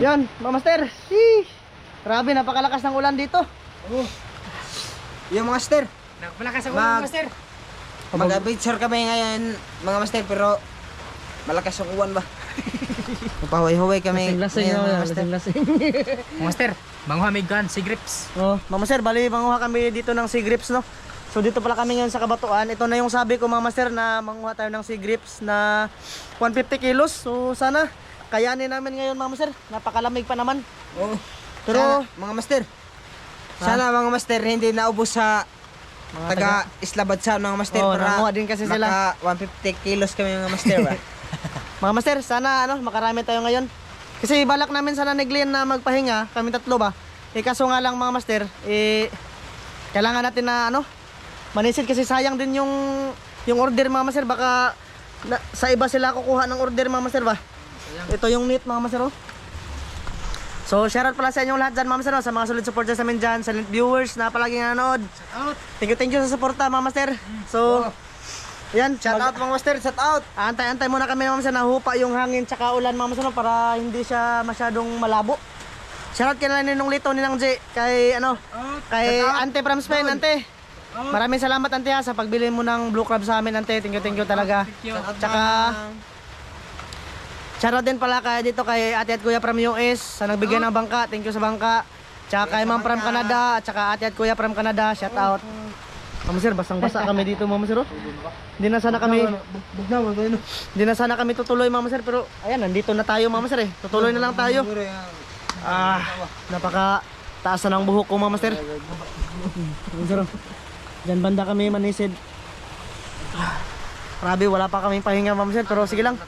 Yan, mga master. Grabe, napakalakas ng ulan dito. Oh. Yung mga master, malakas ang ulan, master. mag-adventure kami ngayon, mga master, pero malakas ang uwan ba? Mapahuay-huay kami. Lasing-lasing ngayon, ako mga yan, master. lasing-lasing. Master, manguha may gun, si grips. Oh, mga master, bali manguha kami dito ng sea grips, no? So dito pala kami ngayon sa Kabatuan. Ito na yung sabi ko, mga master, na manguha tayo ng sea grips na 150 kilos. So sana kayanin namin ngayon, mga master. Napakalamig pa naman. Oo. Pero Sana, mga master, sana mga master hindi naubos sa mga taga Islabadsan, mga master, Oh, para nanguha din kasi sila. maka 150 kilos kami, mga master ba? Mga master, sana makarami tayo ngayon. Kasi balak namin sana ni Glenn na magpahinga, kami tatlo ba. Kaso nga lang, mga master, kailangan natin na manisid kasi sayang din yung order, mga master. Baka sa iba sila kukuha ng order, mga master ba. Ito yung meat, mga master. Oh. So shoutout pala sa inyong lahat dyan, mga master, sa mga solid supporters namin dyan, silent viewers na palaging nanonood. Thank you sa suporta, mga master. So yan, Shout out, mga master, shout out. antay muna kami, mga master, nahupa yung hangin tsaka ulan, mga master, para hindi siya masyadong malabo. Shoutout kay Ninong Lito, Ninang J, kay kay Shout out. Ante from Spain, Ante. Maraming salamat, Ante, sa pagbili mo ng blue crab sa amin, Ante. Thank you talaga. Tsaka shoutout din pala dito kay Ate at Kuya from US sa nagbigay ng bangka. Thank you sa bangka. Tsaka kay Ma'am from Canada, at tsaka Ate at Kuya from Canada. Shoutout. Mama sir, basang-basa kami dito, mama sir. Hindi na sana kami Hindi na sana kami tutuloy, mama sir, pero ayan, nandito na tayo, mama sir. Tutuloy na lang tayo. Napaka taas na ng buhok ko, mama sir. Mama sir. Diyan banda kami manisid. Grabe, wala pa kaming pahinga, mama sir, pero sige lang.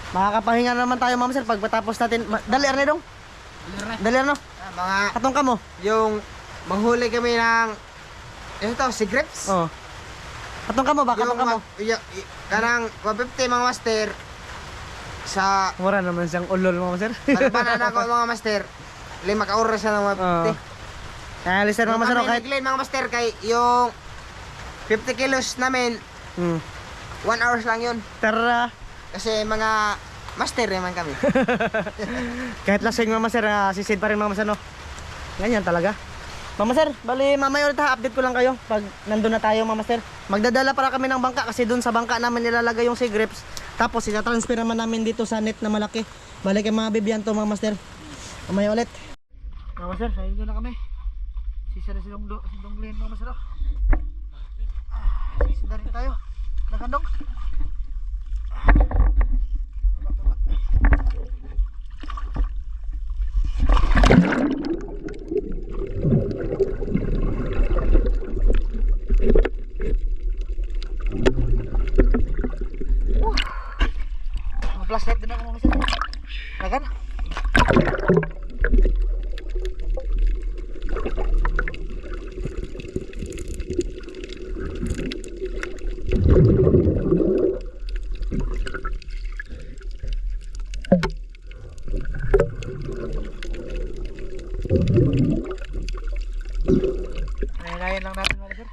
Makakapahinga naman tayo, mama sir, pag matapos natin. Dali, Arne dong. Dali, Arno. Mga, Katong ka mo. yung manghuli kami ng, ito, si Grips. Oo. Katong ka mo ba? Katong ka mo. Kanang 150, mga master, sa Mura naman siyang ulol, mama sir. banana ko, mga master, 5 ka-oras na ng 150. Kaya lister, mama sir, kahit Kami mga master, kay yung 50 kilos namin, 1 hours lang yun. tara. Kasi mga master naman kami. Kahit lasing, mama sir, sisid pa rin, mama sir, no? Ganyan talaga. Mama sir, bali mamaya ulit update ko lang kayo pag nandun na tayo, mama sir. Magdadala para kami ng bangka kasi dun sa bangka namin nilalagay yung sea grips. Tapos itatransfer naman namin dito sa net na malaki. Balik kay mga bibyan to, mama sir. Mamaya ulit. Mama sir, ayun na kami. Sisa na silong Glenn, mama sir. Sisa na rin tayo. Nagandong. Flashlight din ako, mga sir. Lagan. Layan lang natin, mga sir.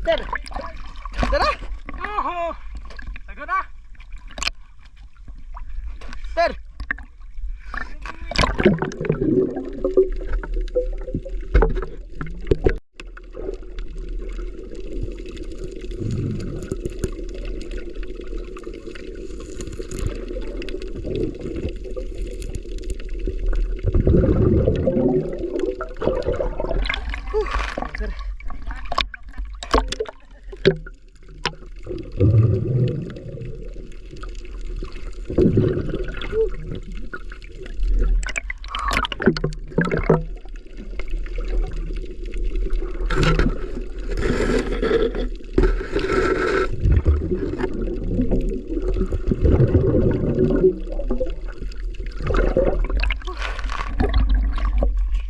Sir! Tara! Tago na! Sir! Sir.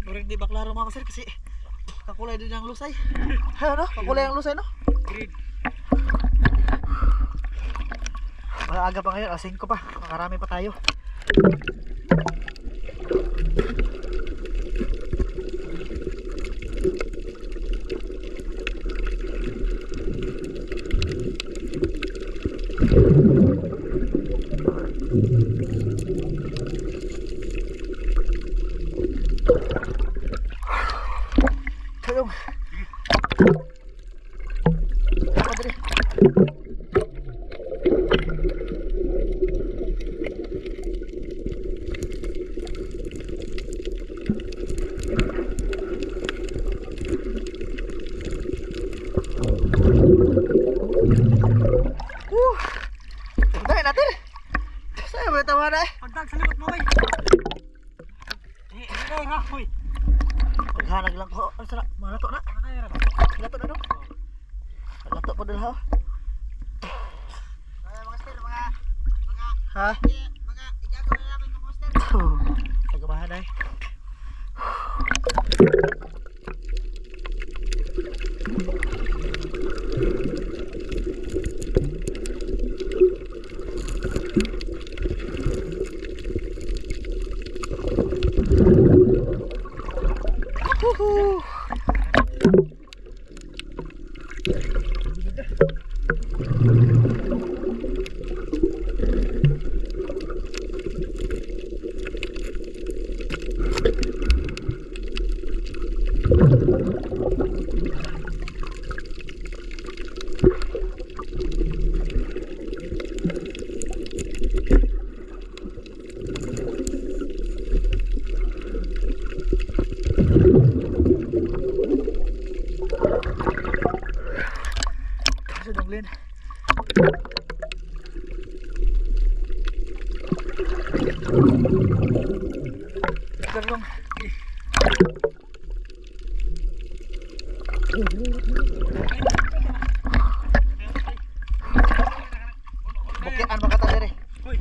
Muring di baklaro, mga sir, kasi kakulay din ang lusay. Ano? Kakulay ang lusay, no? Green. Maaga pa ngayon, 5 pa. Makarami pa tayo. Tulong. Apa tadi? Tayo natin. Saya boleh tawa na eh. Pagdag sa likod mo, bay. Hindi na, hoy. Maghanag lang ko. Ano sana? Malato na. Lato na no? Lato po dala ha. Mga master, mga Ha? igagaw na namin mga master. Tagabahan na eh. Woohoo! Donglin. Garong. Bukian mga tadere. Hoy.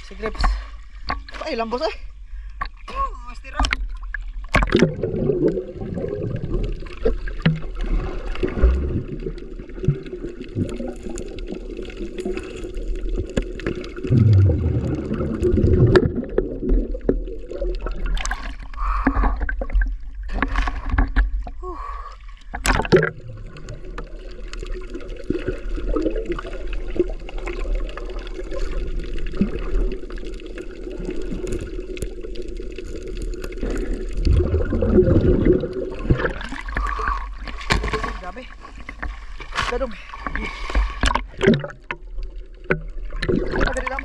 Si Grips. Ay, lambos eh. Master. Dami. Gadong. Madali lang.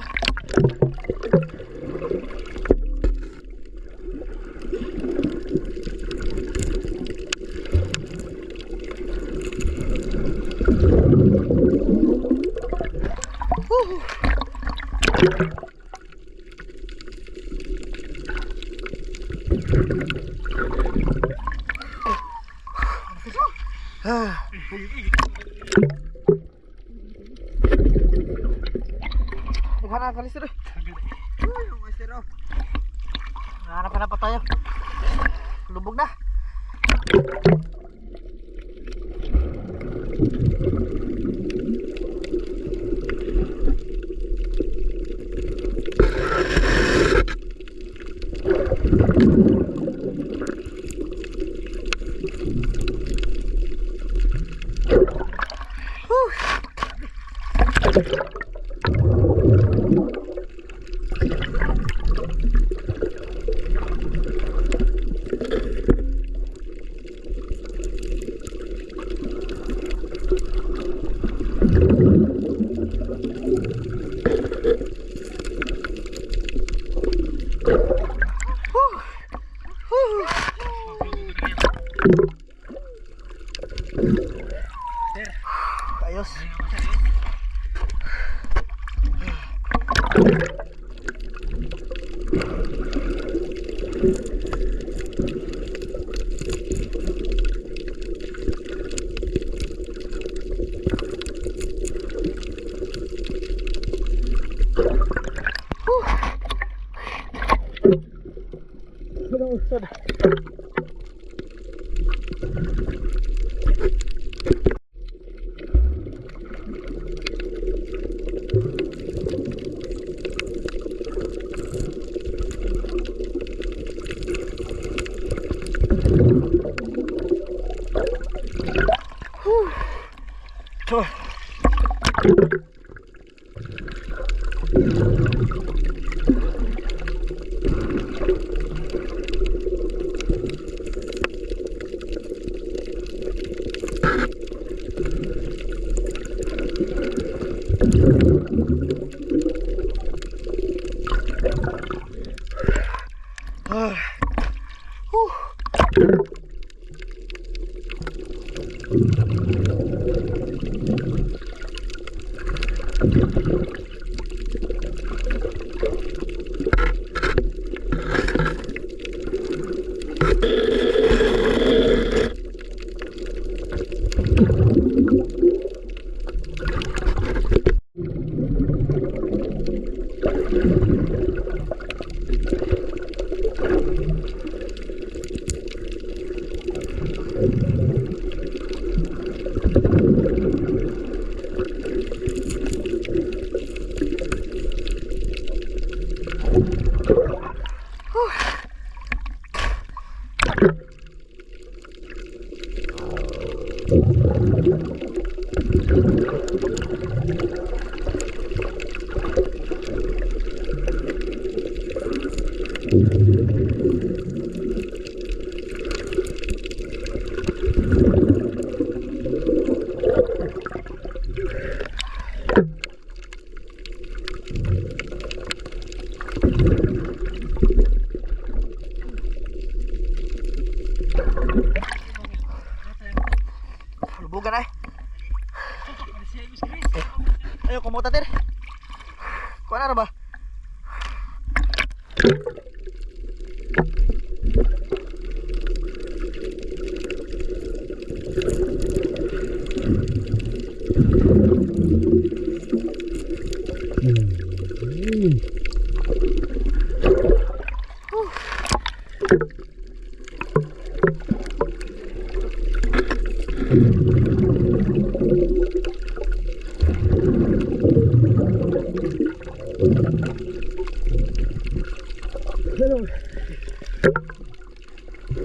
Ah. Naghanap ka lister. Master. Naghanap pa tayo. Lubog na. Ayos. Lubugan ay. Ayo kumuta tir. Kuha na ba?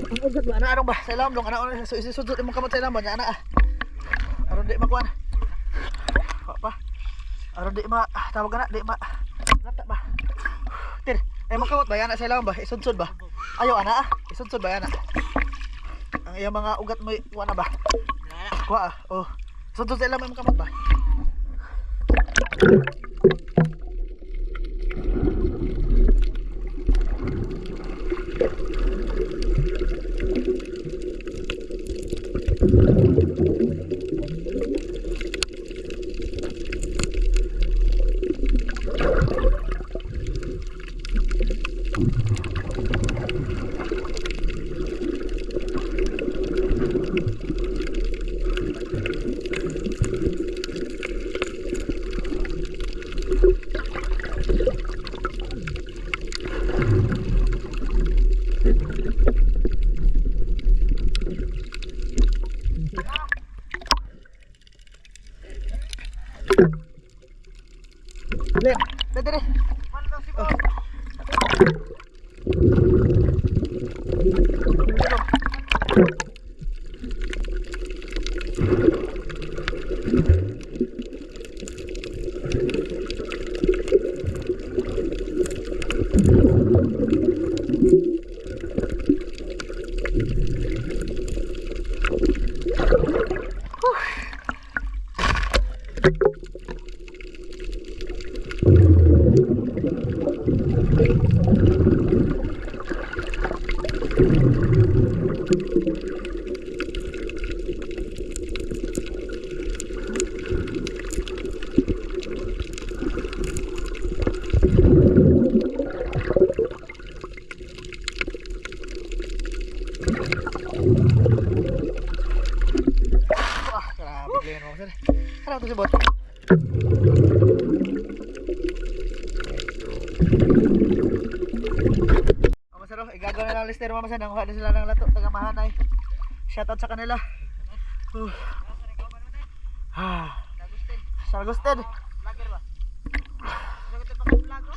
Ang ugat ba? Ana ba? Sa ilam dong. Ana so isisudot imong kamot sa ilam ba? Ana ah. Aron di makuan. Pa. Aron di ma tawag ana di ma. Lata ba? Tir, ay makamot ba? Ana sa ilam ba? Isudsod ba? Ayo ana ah. Isudsod ba ana? Ang iyang mga ugat mo kuha na ba? Kuha ah. Oh. Sudsod sa ilam imong kamot ba? Dali. sibot. Mama Sir, igagaw na lang lister Mama Sir. Nanguha na sila ng lato, taga Mahanay. Shoutout sa kanila. Sa Agustin. Vlogger ba? Vlogger pa ka vlog ko?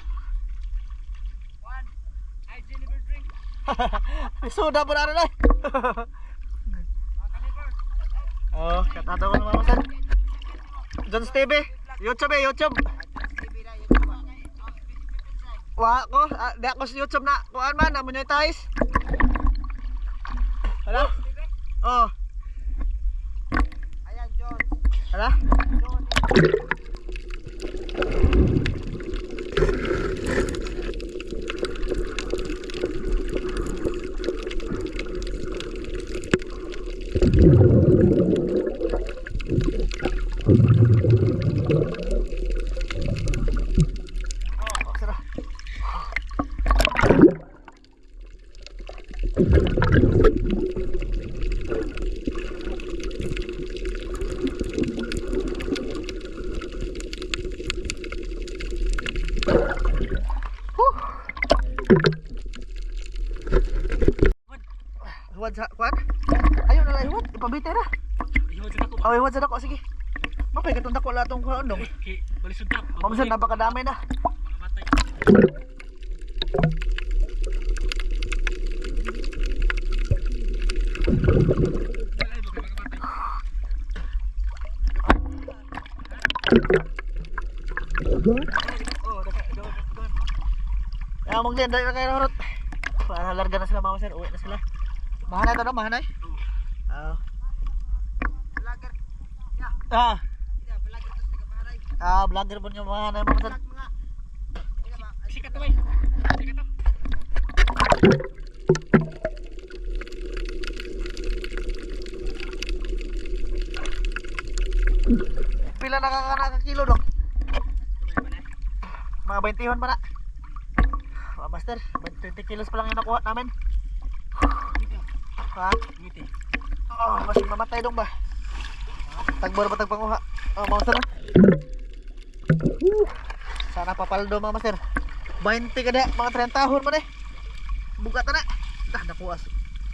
One. I deliver drink. Suda po na rin eh. Oh, katataw ko ng Mama Sir. John's TV. YouTube eh, YouTube. Wah ko, di ako sa YouTube na. Kuhaan man, na-monetize. Hala? Oh. Ayan, John. Hala? Oh, sarap. Huwad sa kuan? Ayaw na lang huwad, ipabite na. Ihod sa dako ba? Oh, huwad sa dako, sige. Mapay katong dako la tong kuan dong. Balisod na. Ma'am Sir, napakadami na. Mga matay. Ay, baka mga matay. Oh, doon. Ya, mong din, dali na kayo narot. Para larga na sila Mama Sir, uwi na sila. Mahanay to no, mahanay? Ah. Vlogger. Ah, Yeah, vlogger to sa taga-Mahanay. vlogger po niyo mahanay Mama Sir. Vlog mga. Ika ba? Sikat to, bay. Sikat to. Pila nakakakilo dong? Mga 20 pa na. Mga master, 20 kilos pa lang yung nakuha namin. Ha? Ngiti. Oh, mas mamatay dong ba? Tagbor pa tagpanguha. Oh, mga master. Sana papaldo mga master. 20 kada, mga 30 tahon man eh. Buka ta na. Dah napuas.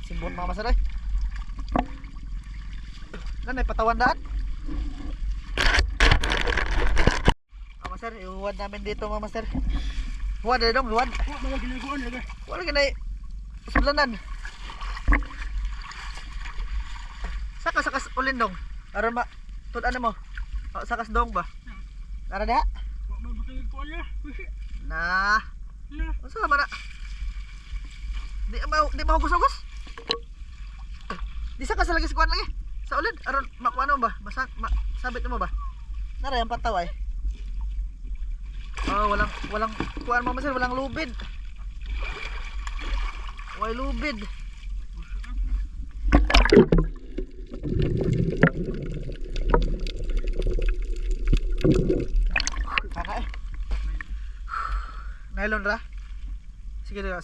Simbon mga master eh. Nanay patawan daan. Mga master, ihuwad namin dito mga master. Huwad eh dong, huwad. Mga ginagawa nila. Wala ganay. Sudlanan. Sakas ulin dong. Aron ma tud-ano mo? O, sakas dong ba? Nara diha? Mga matay ko niya. Nah. Yeah. Unsa man na? Di mo hugos-hugos? Di sakas lagi sa kuan lagi. Sa ulin aron makuano ba? Sabit mo ba? Nara yang pataw ay. Oh, walang kuan mo sir, walang lubid. Way lubid. Kana eh. Nylon ra? Sige daw.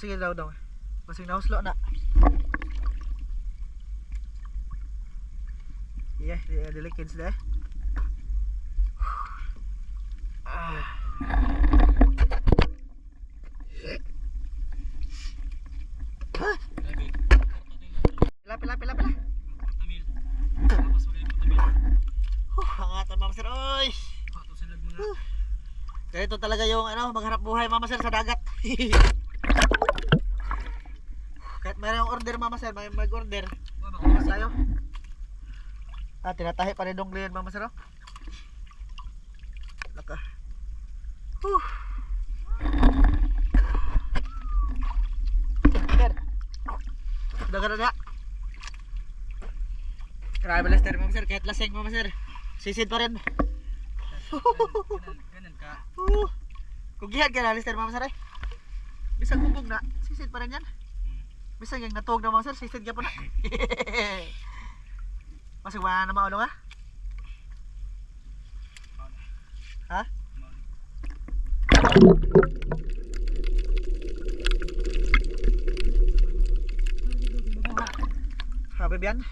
Basing nahuslo na. Yeah, dili kids deh. Pila. Tamil. Tapos magaling po tamil. Hangatan Mama Sir, oy. Pato sa lag mga. Ganito talaga yung magharap buhay Mama Sir sa dagat. Kahit mayroong order Mama Sir, may mag-order. Mas tayo. Tinatahi pa rin dong liyan Mama Sir. Laka. Sir. Dagat na. Grabe Lester Mama Sir, kahit lasing Mama Sir. Sisid pa rin. Ganun ka. Kung gihad ka na Lester Mama Sir eh. Bisag kumbog na, sisid pa rin yan. Bisag yung natuog na Mama Sir, sisid ka po na. Masig wala na maulong ha? Ha? Habib yan?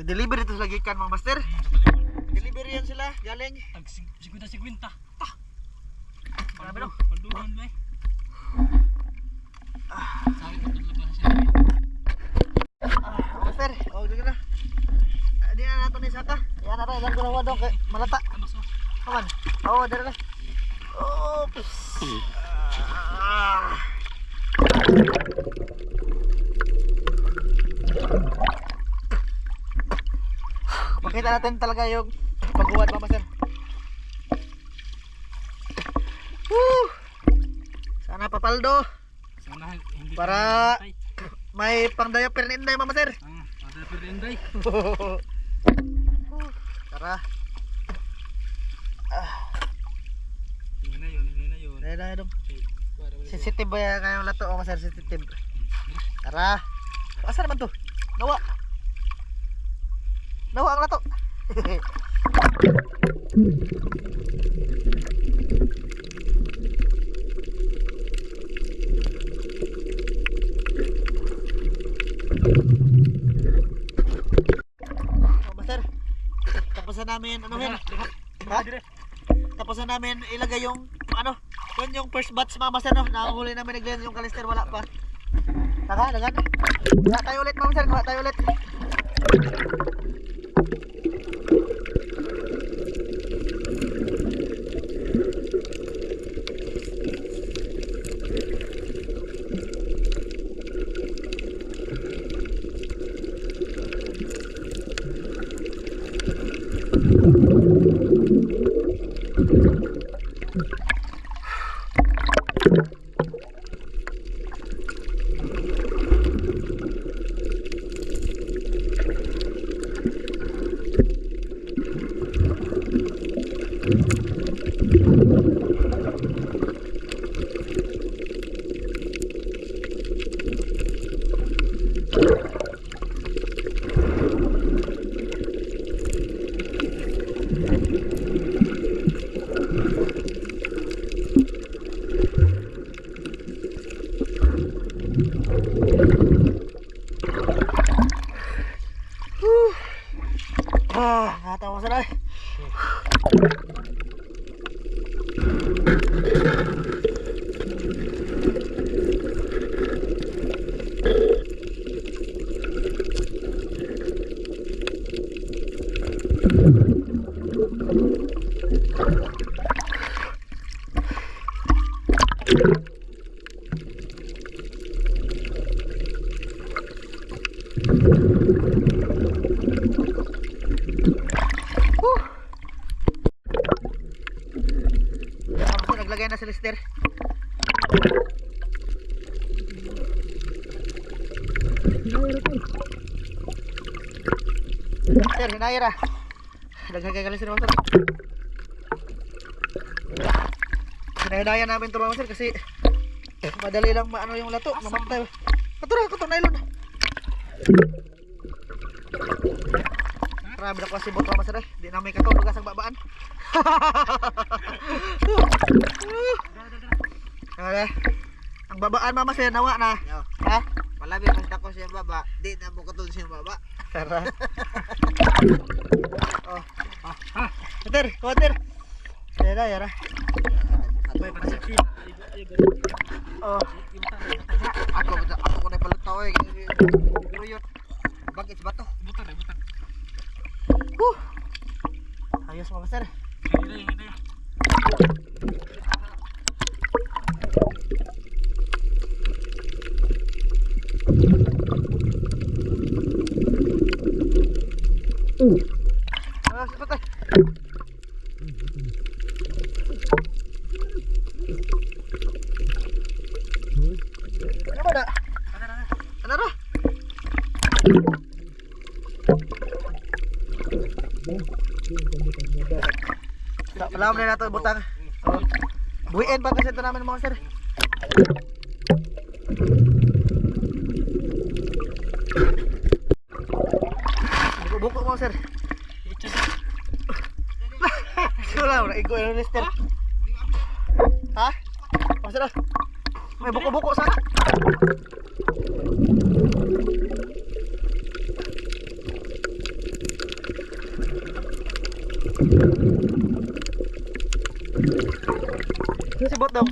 deliver dito sa Lagikan mga master. Sa talikod. Deliver yan sila galing. Tag 50-50. Ta. Grabe no. Palduhan ba eh. Sakit ang tulog sa sila. Master, dito na. Di na nato ni saka. Yan na ra ilang gulawa dong kay malata. Ambas mo. Kaman. Dara na. Oops. Makita natin talaga yung pagbuhat mga master. Woo! Sana papaldo. Sana hindi Para- tayo mamatay. May pang diaper ni Inday mga master. Ada perinday. Tara. Ini na yun. Dahil dong. Okay. Sensitive ba yan ngayong lato o master? Sensitive. Tara. Asa naman to? Nawa. Nawa ang lato. Master, tapos na namin ano yan? Ha? Tapos na namin ilagay yung ano, yun yung first batch mga master no. Nakahuli namin naglayan yung kalister, wala pa. Dagan. Kuha tayo ulit mga master, kuha tayo ulit. Nakatawa sa lahat. Naglagay na si Lister. Sir, hinayra. Naglagay ka Lister mga sir. Hinahinaya namin ito mga sir kasi madali lang maano yung lato, mamatay. Katong nylon. Grabe na kasi bot mga sir eh. Di na may katulog sa babaan. Ang babaan mama sir nawa na. Ha? Palabi mas dako siya baba, di na mo katulad siya baba. Tara. Oh. Water, water. Yara. May pagsaki. Oh. Ako ko na palutaw eh. Ruyot. Bagit ba to? Butan. Ayos mga sir. Hindi. Patay. Ano ba na? Ano na? Alam na nato butang. Buhiin pa kasi ito namin mga sir. Buko mga sir. Wala, naigo yung Lister. Ha? Masih dah. May buko-buko sana. Si Bot daw.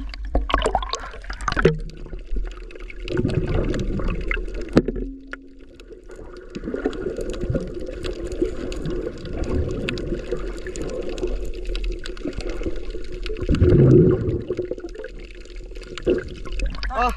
Oh.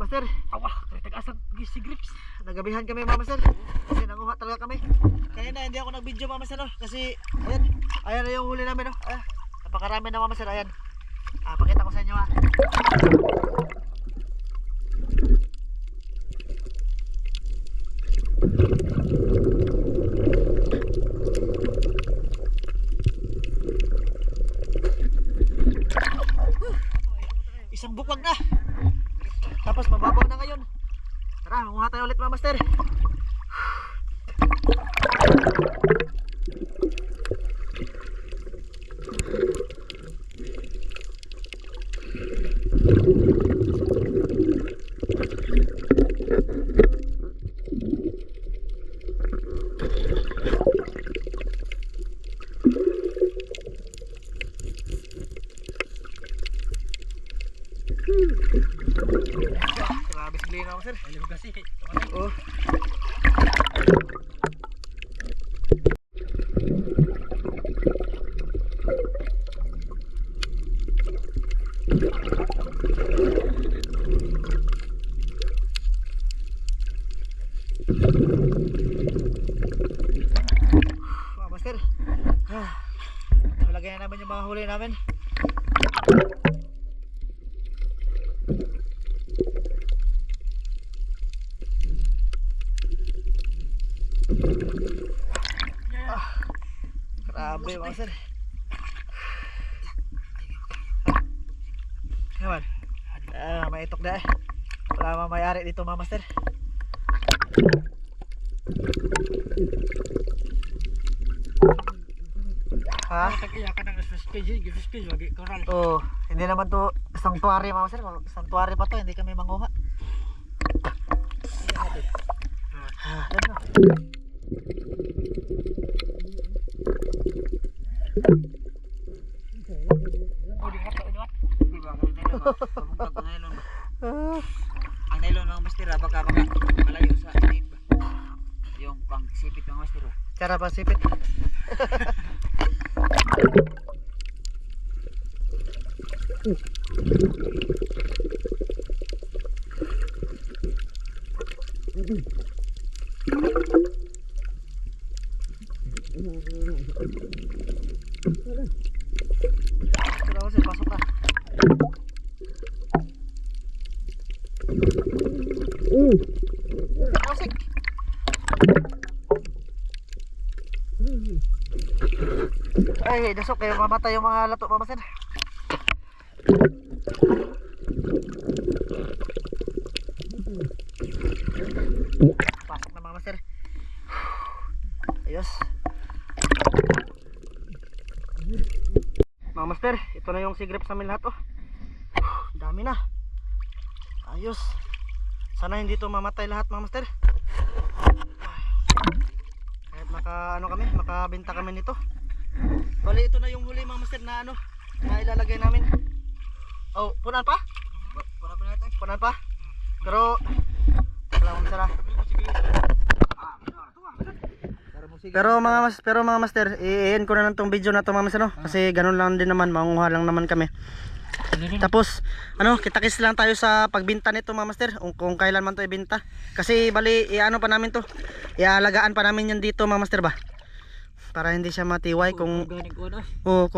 Master, Awah, tag-asag si grips. nagabihan kami Mama Sir. Kasi nanguha talaga kami. Kaya na hindi ako nag-video Mama Sir, no? Kasi ayan, ayan na yung huli namin, no? Napakarami na Mama Sir, ayan. Pakita ko sa inyo ha. Isang bukwag na. Tapos mababaw na ngayon. Tara, manguha tayo ulit mga master. Grabe sigli na ako sir. Alam kasi. Oh. Mga master. Nalagay na namin yung mga huli namin. Grabe mga sir. Kawan. May itok na eh. Wala mamayari dito mga master. Ha? Tag-iyakan ng SPG, wagi koral. Oh, hindi naman to sanctuary mga master. Sanctuary pa to, hindi kami manguha. Ang nylon mga master, baka malayo sa tape ba? Yung pang sipit mga master. Cara pasipit. Kenapa sih pasok na? Asik. Ay, dasok kayo mamatay yung mga lato mamasin. Pasok na mga master. Ayos. Mga master, ito na yung sigrip sa amin lahat oh. Dami na. Ayos. Sana hindi to mamatay lahat mga master. Kahit makabenta kami nito. Bali ito na yung huli mga master na na ilalagay namin. Oh, punan pa? Punan pa? Pero wala akong sara. Pero mga master, i-end ko na lang tong video na to mga master no? Kasi ganun lang din naman, manguha lang naman kami. Tapos kita-kits lang tayo sa pagbenta nito mga master, kung kailan man to ibenta. Kasi bali pa namin to, ialagaan pa namin yan dito mga master ba, para hindi siya matiway. Kung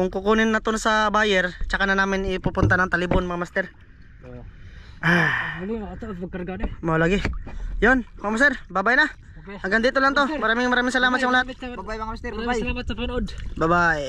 kukunin na to sa buyer, tsaka na namin ipupunta ng Talibon mga master. Mau lagi. Yon mga master, bye bye na. Hanggang dito lang to. Maraming salamat sa lahat. Bye bye mga master. Salamat sa panood. Bye bye.